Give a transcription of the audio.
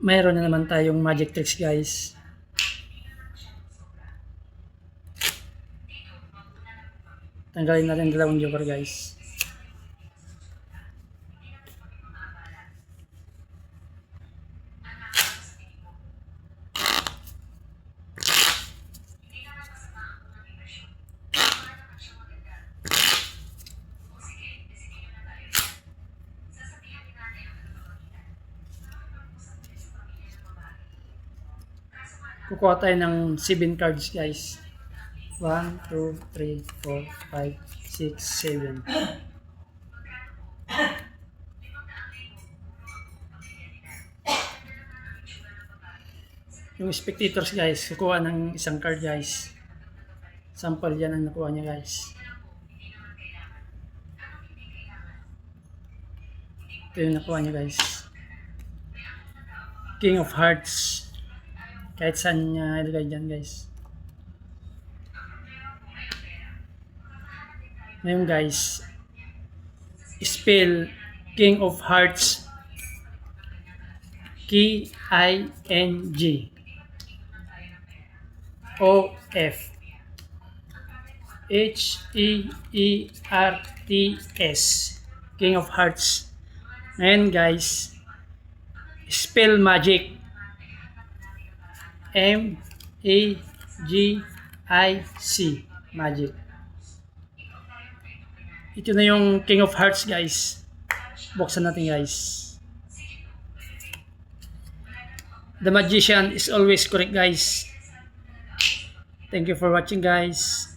mayroon na naman tayong magic tricks guys. Tanggalin natin dalawang joker guys. Kukuha tayo ng 7 cards guys. 1, 2, 3, 4, 5, 6, 7. Yung spectators guys, kukuha ng isang card guys. Sample yan ang nakuha niya guys. Ito yung nakuha niya guys. King of Hearts. Kahit saan niya ilagay dyan guys. Ngayon guys, spell King of Hearts, K-I-N-G O-F H-E-E-R-T-S, King of Hearts. Ngayon guys, spell magic, M-A-G-I-C, magic. Ito na yung King of Hearts guys. Buksan natin guys. The magician is always correct guys. Thank you for watching guys.